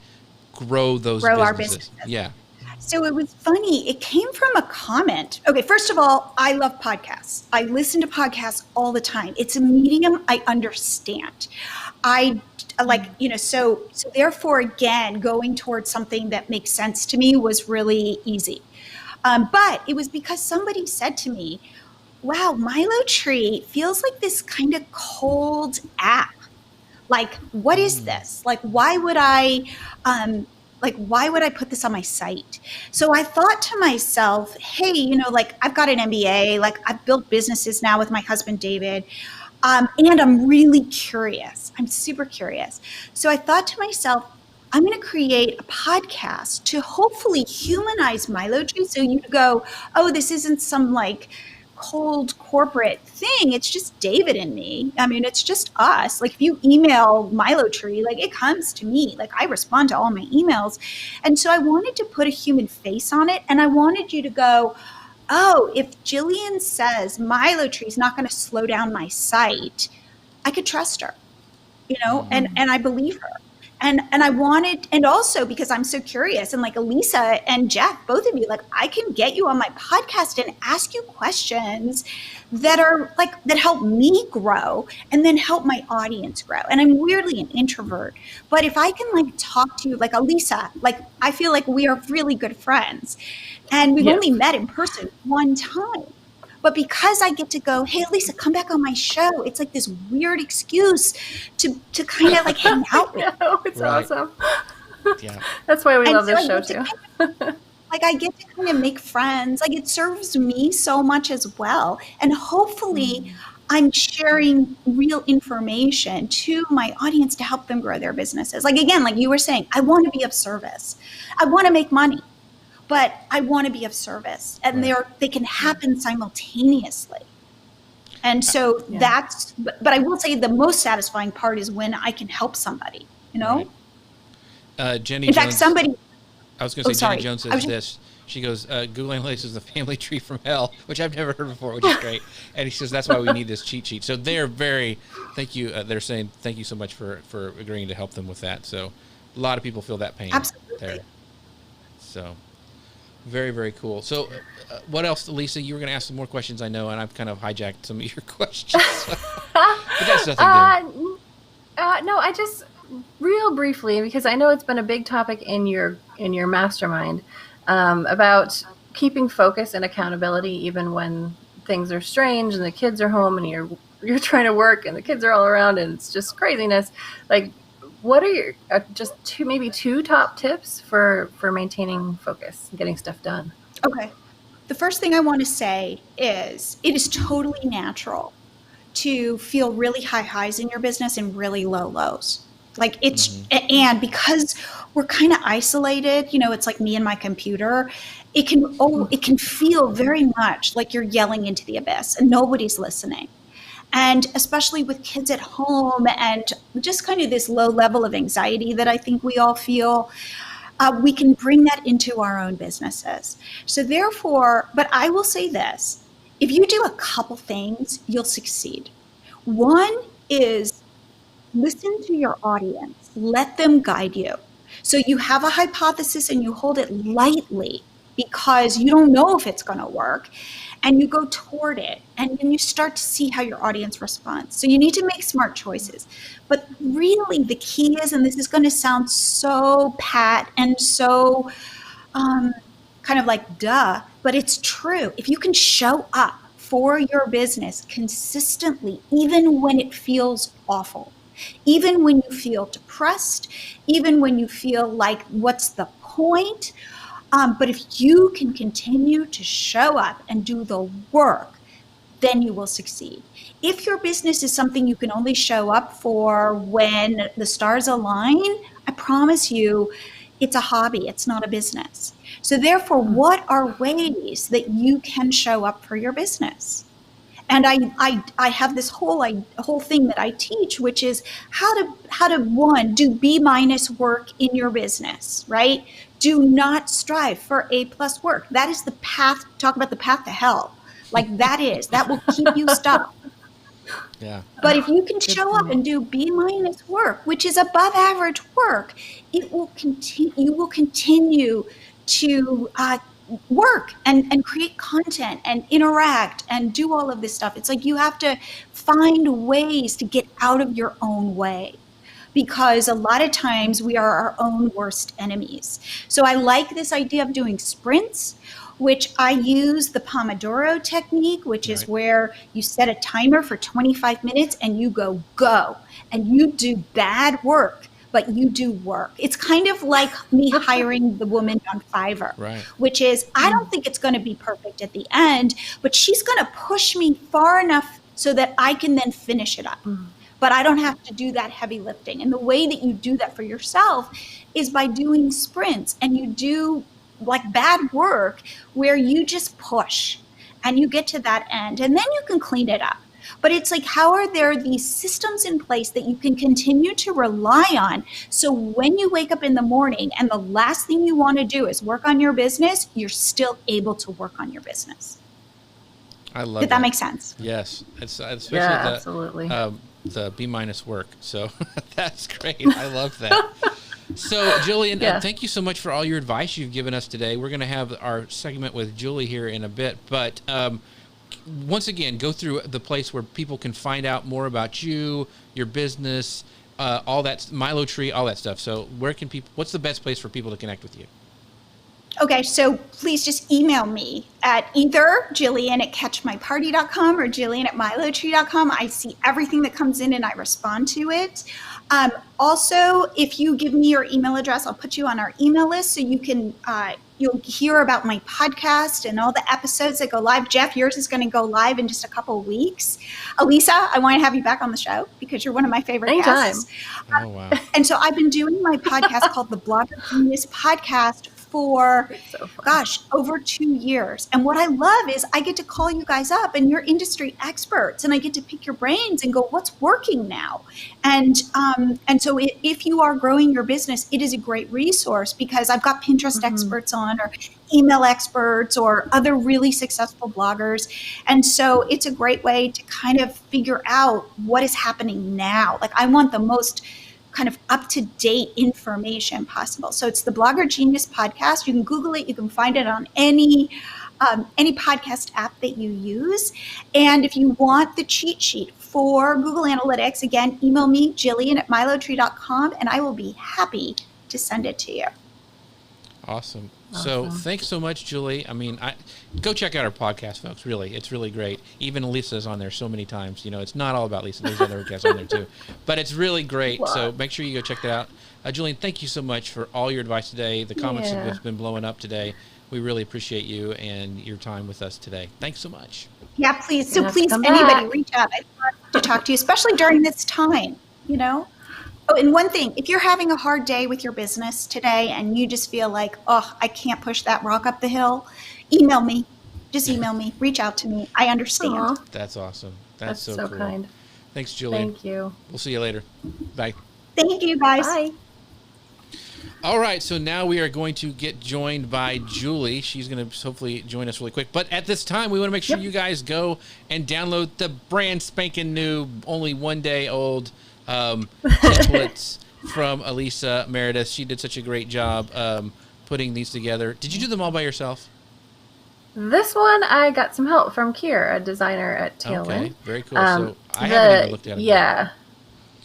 grow those Grow our businesses. businesses. Yeah. So it was funny. It came from a comment. Okay, first of all, I love podcasts. I listen to podcasts all the time. It's a medium I understand. I like, so therefore, again, going towards something that makes sense to me was really easy. But it was because somebody said to me, wow, Milotree feels like this kind of cold app. Like, what is this? Like, why would I put this on my site? So I thought to myself, hey, I've got an MBA, I've built businesses now with my husband, David. And I'm really curious. I'm super curious. So I thought to myself, I'm going to create a podcast to hopefully humanize Milotree. So you go, oh, this isn't some cold corporate thing. It's just David and me. I mean, it's just us. If you email Milotree, it comes to me. I respond to all my emails. And so I wanted to put a human face on it. And I wanted you to go, oh, if Jillian says Milotree is not going to slow down my site, I could trust her, and I believe her. And I wanted, and also because I'm so curious, and Elisa and Jeff, both of you, I can get you on my podcast and ask you questions that are that help me grow and then help my audience grow. And I'm weirdly an introvert, but if I can talk to you, Elisa, I feel like we are really good friends, and we've Yes. only met in person one time. But because I get to go, hey, Lisa, come back on my show, it's this weird excuse to kind of hang out with. Yeah, it's Right. awesome. Yeah. That's why we And love so this I show get to too. I get to kind of make friends. It serves me so much as well. And hopefully I'm sharing real information to my audience to help them grow their businesses. Again, you were saying, I want to be of service. I want to make money, but I want to be of service. And Right. they can happen simultaneously. And so Yeah. but I will say the most satisfying part is when I can help somebody, Right. Jenny In Jones, fact, somebody, I was going to say, sorry. Jenny Jones I says was just- this. She goes, Google Analytics is the family tree from hell, which I've never heard before, which is great. And he says, that's why we need this cheat sheet. So they're thank you. They're saying, thank you so much for agreeing to help them with that. So a lot of people feel that pain Absolutely. there. So very, very cool. So what else, Lisa? You were going to ask some more questions, I know, and I've kind of hijacked some of your questions. But that's nothing new. No, I just real briefly, because I know it's been a big topic in your mastermind, about keeping focus and accountability even when things are strange and the kids are home and you're trying to work and the kids are all around and it's just craziness. What are your just two top tips for maintaining focus and getting stuff done? Okay. The first thing I want to say is it is totally natural to feel really high highs in your business and really low lows. And because we're kind of isolated. It's like me and my computer. It can feel very much like you're yelling into the abyss and nobody's listening. And especially with kids at home and just kind of this low level of anxiety that I think we all feel, we can bring that into our own businesses. So therefore, but I will say this, if you do a couple things, you'll succeed. One is listen to your audience, let them guide you. So you have a hypothesis and you hold it lightly because you don't know if it's going to work, and you go toward it, and then you start to see how your audience responds. So you need to make smart choices. But really the key is, and this is going to sound so pat and so kind of like duh, but it's true. If you can show up for your business consistently, even when it feels awful, even when you feel depressed, even when you feel like, what's the point? But if you can continue to show up and do the work, then you will succeed. If your business is something you can only show up for when the stars align, I promise you, it's a hobby. It's not a business. So therefore, what are ways that you can show up for your business? And I have this whole thing that I teach, which is how to one, do B- work in your business, right? Do not strive for A+ work. That is the path. Talk about the path to hell. Like that will keep you stuck. Yeah. But if you can show up and do B- work, which is above average work, it will continue. You will continue to work and create content and interact and do all of this stuff. It's like you have to find ways to get out of your own way, because a lot of times we are our own worst enemies. So I like this idea of doing sprints, which I use the Pomodoro technique, which is where you set a timer for 25 minutes and you go, and you do bad work, but you do work. It's kind of like me hiring the woman on Fiverr, which is, I don't think it's going to be perfect at the end, but she's going to push me far enough so that I can then finish it up. But I don't have to do that heavy lifting. And the way that you do that for yourself is by doing sprints, and you do like bad work where you just push and you get to that end, and then you can clean it up. But it's like, how are there these systems in place that you can continue to rely on? So when you wake up in the morning and the last thing you want to do is work on your business, you're still able to work on your business. I love Did that make sense? Yes. It's especially absolutely. The B- work. So that's great. I love that. So Jillian, thank you so much for all your advice you've given us today. We're going to have our segment with Julie here in a bit, but once again, go through the place where people can find out more about you, your business, all that, Milo Tree, all that stuff. So what's the best place for people to connect with you? Okay, so please just email me at either Jillian@catchmyparty.com or Jillian@milotree.com. I see everything that comes in and I respond to it. Also, if you give me your email address, I'll put you on our email list so you can you'll hear about my podcast and all the episodes that go live. Jeff, yours is going to go live in just a couple of weeks. Elisa, I want to have you back on the show because you're one of my favorite guests. Oh, wow. And so I've been doing my podcast called the Blogger Genius Podcast for, over 2 years. And what I love is I get to call you guys up and you're industry experts, and I get to pick your brains and go, what's working now? And so if you are growing your business, it is a great resource because I've got Pinterest experts on, or email experts, or other really successful bloggers. And so it's a great way to kind of figure out what is happening now. Like, I want the most kind of up-to-date information possible. So it's the Blogger Genius Podcast. You can Google it. You can find it on any podcast app that you use. And if you want the cheat sheet for Google Analytics, again, email me, Jillian@milotree.com, and I will be happy to send it to you. Awesome. So thanks so much, Julie. I mean, go check out our podcast, folks. Really, it's really great. Even Lisa's on there so many times. You know, it's not all about Lisa. There's other guests on there too. But it's really great. Wow. So make sure you go check that out. Julian, thank you so much for all your advice today. The comments have been blowing up today. We really appreciate you and your time with us today. Thanks so much. Yeah, please. So please, anybody reach out. I'd love to talk to you, especially during this time, you know? Oh, and one thing, if you're having a hard day with your business today and you just feel like, oh, I can't push that rock up the hill, email me. Just email me. Reach out to me. I understand. Aw, That's awesome. That's that's so so cool. kind. Thanks, Jillian. Thank you. We'll see you later. Bye. Thank you, guys. Bye. All right, so now we are going to get joined by Julie. She's going to hopefully join us really quick. But at this time, we want to make sure you guys go and download the brand spanking new, only 1 day old templates from Elisa Meredith. She did such a great job putting these together. Did you do them all by yourself? This one, I got some help from Kier, a designer at Tailwind. Okay, very cool. So I haven't even looked at them. Yeah.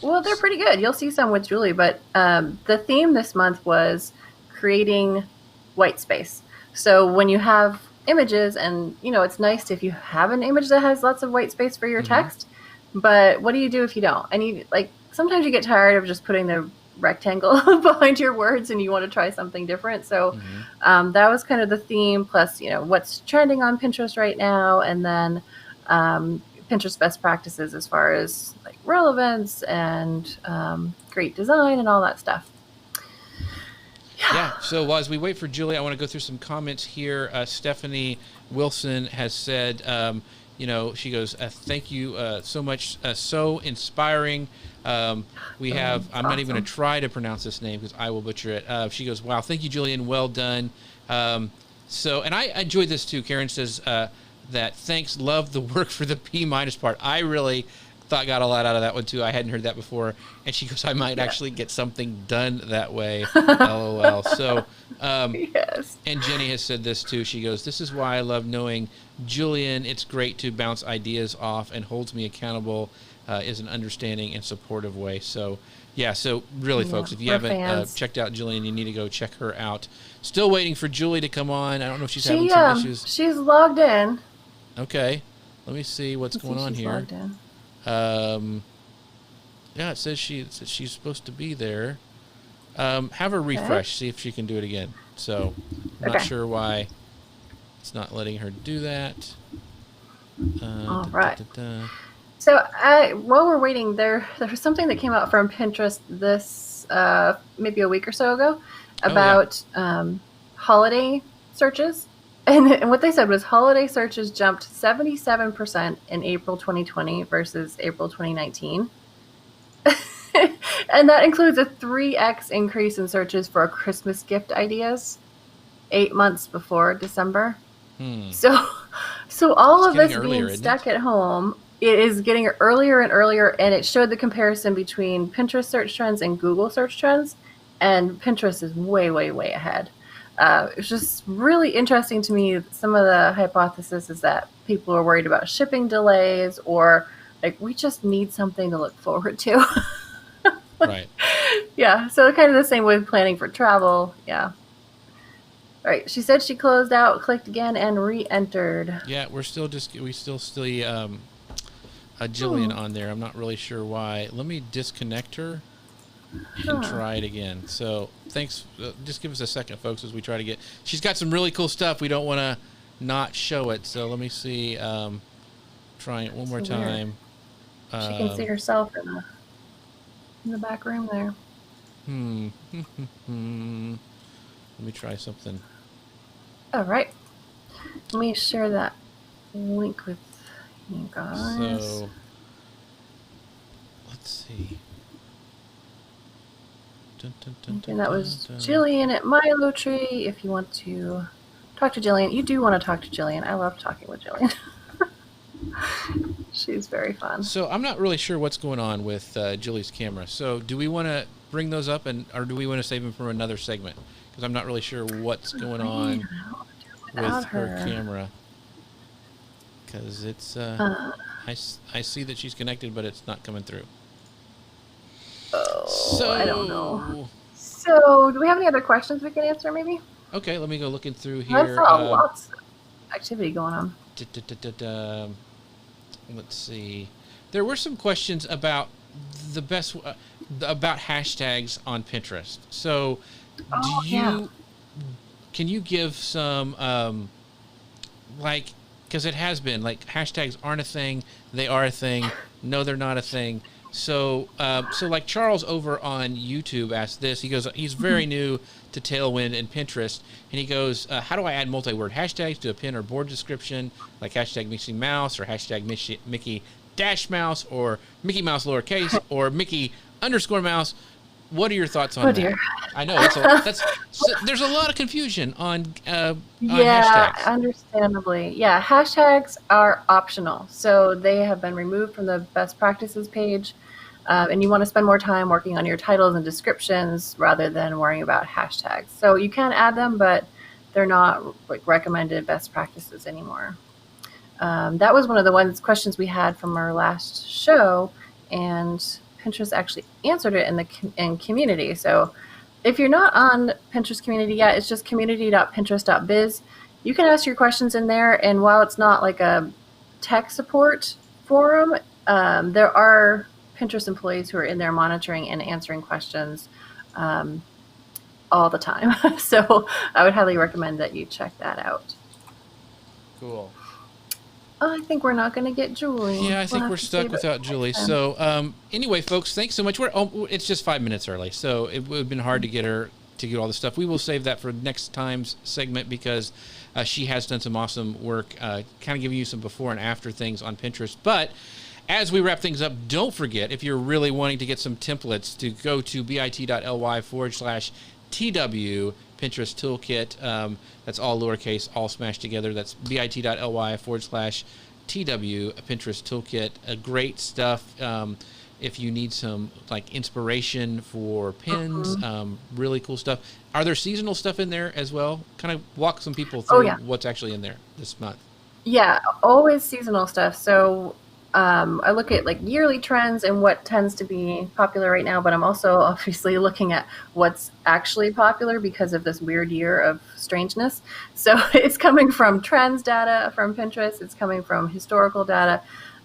Well, they're pretty good. You'll see some with Julie, but the theme this month was creating white space. So when you have images, and it's nice if you have an image that has lots of white space for your text, but what do you do if you don't? Sometimes you get tired of just putting the rectangle behind your words and you want to try something different. So that was kind of the theme, plus, what's trending on Pinterest right now, and then Pinterest best practices as far as like relevance and great design and all that stuff. Yeah. So as we wait for Julie, I want to go through some comments here. Stephanie Wilson has said, she goes, thank you so much. So inspiring. We have, I'm not even going to try to pronounce this name because I will butcher it. She goes, wow, thank you, Julian. Well done. And I enjoyed this too. Karen says, that thanks, love the work for the P- part. I really got a lot out of that one too. I hadn't heard that before. And she goes, I might actually get something done that way. LOL. So, yes. And Jenny has said this too. She goes, this is why I love knowing Julian. It's great to bounce ideas off and holds me accountable is an understanding and supportive way. So, yeah. So really, folks, if you haven't checked out Julian, you need to go check her out. Still waiting for Julie to come on. I don't know if she's having some issues. She's logged in. Okay, let me see what's going on here. Yeah, it says she's supposed to be there. Have her refresh, see if she can do it again. So, I'm not sure why it's not letting her do that. All right. So, while we're waiting, there was something that came out from Pinterest this maybe a week or so ago about holiday searches. And what they said was holiday searches jumped 77% in April 2020 versus April 2019. And that includes a 3x increase in searches for Christmas gift ideas 8 months before December. So all of this being stuck at home, it is getting earlier and earlier, and it showed the comparison between Pinterest search trends and Google search trends, and Pinterest is way, way, way ahead. It's just really interesting to me. Some of the hypothesis is that people are worried about shipping delays, or like we just need something to look forward to. Right. Yeah. So kind of the same with planning for travel. Yeah. All right. She said she closed out, clicked again, and re-entered. Yeah, we still see Jillian on there. I'm not really sure why. Let me disconnect her and try it again. So thanks. Just give us a second, folks, as we try to get. She's got some really cool stuff. We don't want to not show it. So let me see. Trying it one more time. She can see herself in the back room there. Let me try something. All right. Let me share that link with you guys. So let's see. And that was Jillian at Milo Tree. If you want to talk to Jillian, you do want to talk to Jillian. I love talking with Jillian. She's very fun. So I'm not really sure what's going on with Julie's camera. So do we want to bring those up, or do we want to save them for another segment? Because I'm not really sure what's going on with her camera. Because it's I see that she's connected, but it's not coming through. So I don't know. So do we have any other questions we can answer, maybe? Okay, let me go looking through here. I saw lots of activity going on. Let's see. There were some questions about the best about hashtags on Pinterest. So, can you give some because it has been like hashtags aren't a thing, they are a thing. No, they're not a thing. So like Charles over on YouTube asked this. He goes, he's very new to Tailwind and Pinterest, and he goes, how do I add multi-word hashtags to a pin or board description, like hashtag Mickey Mouse or hashtag Mickey dash mouse or Mickey Mouse lowercase or Mickey underscore mouse? What are your thoughts on that? I know there's a lot of confusion on hashtags. Understandably. Yeah, hashtags are optional. So they have been removed from the best practices page. And you want to spend more time working on your titles and descriptions rather than worrying about hashtags. So you can add them, but they're not like recommended best practices anymore. That was one of the questions we had from our last show, and Pinterest actually answered it in community. So if you're not on Pinterest community yet, it's just community.pinterest.biz. You can ask your questions in there, and while it's not like a tech support forum, there are Pinterest employees who are in there monitoring and answering questions all the time. So I would highly recommend that you check that out. Cool. I think we're not going to get Julie. Yeah, I think we're stuck without Julie. So anyway, folks, thanks so much. It's just 5 minutes early, so it would have been hard to get her to get all the stuff. We will save that for next time's segment because she has done some awesome work, kind of giving you some before and after things on Pinterest. But as we wrap things up, don't forget, if you're really wanting to get some templates, to go to bit.ly/TW Pinterest Toolkit. That's all lowercase, all smashed together. That's bit.ly/TW Pinterest Toolkit. Great stuff. If you need some like inspiration for pins, really cool stuff. Are there seasonal stuff in there as well? Kind of walk some people through what's actually in there this month. Yeah, always seasonal stuff. So I look at like yearly trends and what tends to be popular right now, but I'm also obviously looking at what's actually popular because of this weird year of strangeness. So it's coming from trends data from Pinterest, it's coming from historical data,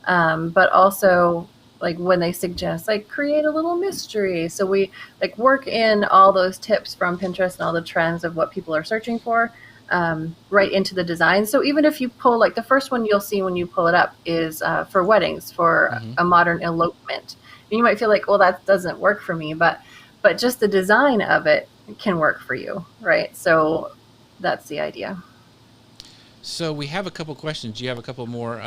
but also like when they suggest like create a little mystery. So we like work in all those tips from Pinterest and all the trends of what people are searching for. Right into the design. So even if you pull, like the first one you'll see when you pull it up is for weddings, for a modern elopement. And you might feel like, well, that doesn't work for me, but just the design of it can work for you, right? So that's the idea. So we have a couple questions. Do you have a couple more?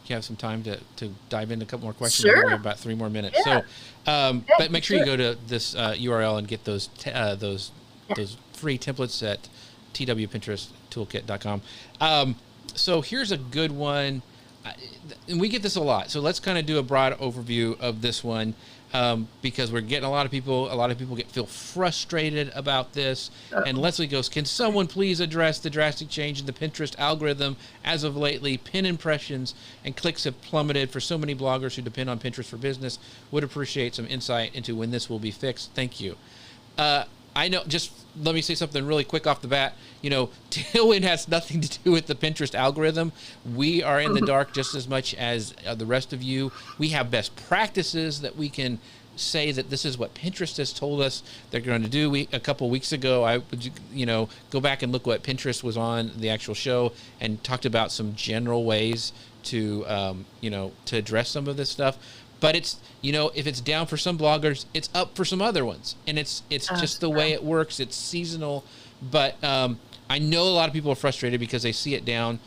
You have some time to dive into a couple more questions? Sure. We have about 3 more minutes. Yeah. So, but make sure you go to this URL and get those free templates at twpinteresttoolkit.com. So here's a good one, and we get this a lot. So let's kind of do a broad overview of this one because we're getting a lot of people feel frustrated about this. And Leslie goes, can someone please address the drastic change in the Pinterest algorithm as of lately? Pin impressions and clicks have plummeted for so many bloggers who depend on Pinterest for business. Would appreciate some insight into when this will be fixed. Thank you. I know, just let me say something really quick off the bat. You know, Tailwind has nothing to do with the Pinterest algorithm. We are in the dark just as much as the rest of you. We have best practices that we can say that this is what Pinterest has told us they're going to do. A couple weeks ago, I would, go back and look what Pinterest was on the actual show and talked about some general ways to, to address some of this stuff. But it's, if it's down for some bloggers, it's up for some other ones. And it's just the way it works. It's seasonal. But I know a lot of people are frustrated because they see it down.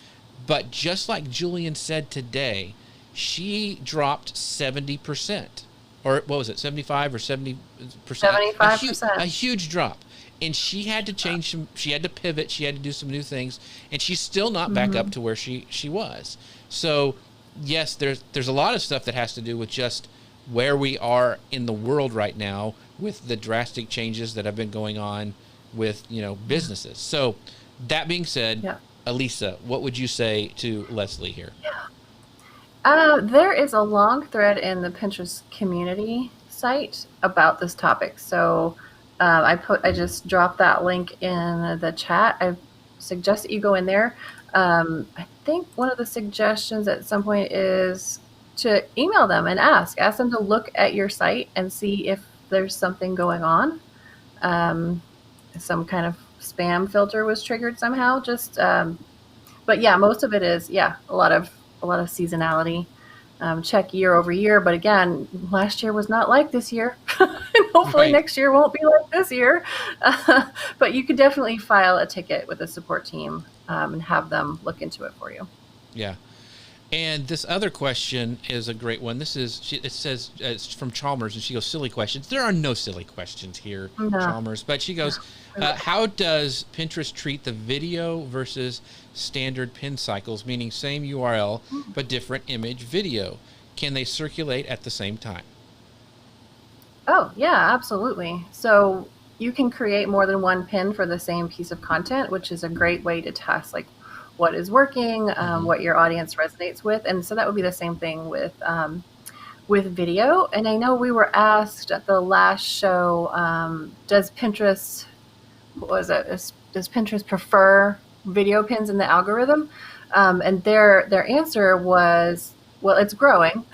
But just like Julian said today, she dropped 70%. Or what was it, 75 or 70%? 75%. A huge drop. And she had to change she had to pivot. She had to do some new things. And she's still not back up to where she was. So yes, there's a lot of stuff that has to do with just where we are in the world right now with the drastic changes that have been going on with, businesses. So that being said, Elisa, what would you say to Leslie here? There is a long thread in the Pinterest community site about this topic. So I just dropped that link in the chat. I suggest that you go in there. I think one of the suggestions at some point is to email them and ask them to look at your site and see if there's something going on. Some kind of spam filter was triggered somehow. But yeah, most of it is a lot of seasonality. check year over year. But again, last year was not like this year. And hopefully Right. next year won't be like this year. But you could definitely file a ticket with a support team and have them look into it for you. Yeah. And this other question is a great one. It says it's from Chalmers, and she goes, silly questions. There are no silly questions here, No. Chalmers. But she goes, how does Pinterest treat the video versus standard pin cycles, meaning same URL, but different image video? Can they circulate at the same time? Oh, yeah, absolutely. So you can create more than one pin for the same piece of content, which is a great way to test like what is working, what your audience resonates with. And so that would be the same thing with video. And I know we were asked at the last show, does Pinterest prefer video pins in the algorithm? And their answer was, well, it's growing.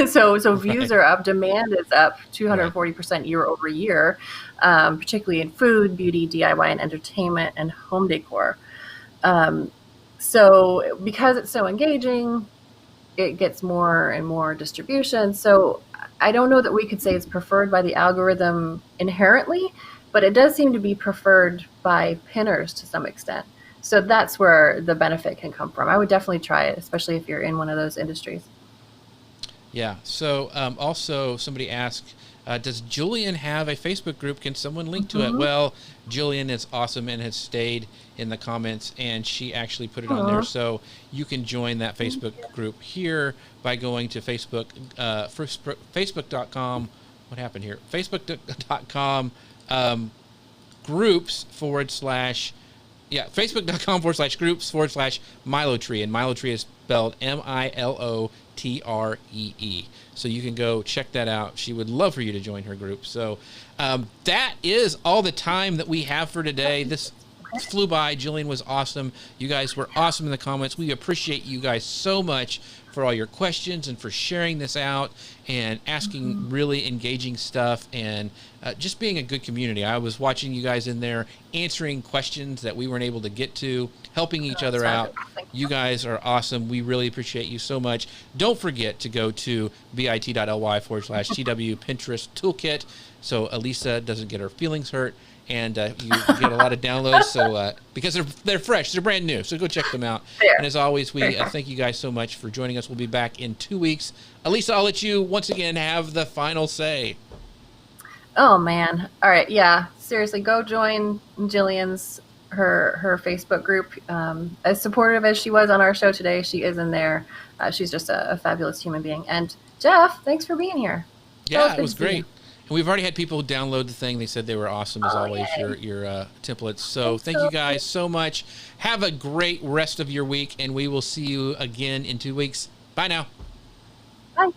So views are up, demand is up 240% year over year, particularly in food, beauty, DIY, and entertainment, and home decor. So because it's so engaging, it gets more and more distribution. So I don't know that we could say it's preferred by the algorithm inherently, but it does seem to be preferred by pinners to some extent. So that's where the benefit can come from. I would definitely try it, especially if you're in one of those industries. Yeah. So also somebody asked, does Julian have a Facebook group? Can someone link to it? Well, Julian is awesome and has stayed in the comments, and she actually put it on there. So you can join that Facebook group here by going to Facebook.com. What happened here? Facebook.com groups / Facebook.com/groups/Milotree. And Milotree is spelled MILOTREE. So you can go check that out. She would love for you to join her group. So that is all the time that we have for today. This flew by. Jillian was awesome. You guys were awesome in the comments. We appreciate you guys so much for all your questions and for sharing this out and asking really engaging stuff and just being a good community. I was watching you guys in there answering questions that we weren't able to get to, helping each other out. You guys are awesome. We really appreciate you so much. Don't forget to go to bit.ly/TW Pinterest Toolkit so Elisa doesn't get her feelings hurt. And you get a lot of downloads, so because they're fresh, they're brand new. So go check them out. And as always, we thank you guys so much for joining us. We'll be back in 2 weeks. Elisa, I'll let you once again have the final say. Oh man! All right, yeah. Seriously, go join Jillian's her Facebook group. As supportive as she was on our show today, she is in there. She's just a fabulous human being. And Jeff, thanks for being here. Yeah, it was great. And we've already had people download the thing. They said they were awesome, as always, your templates. So thank you guys so much. Have a great rest of your week, and we will see you again in 2 weeks. Bye now. Bye.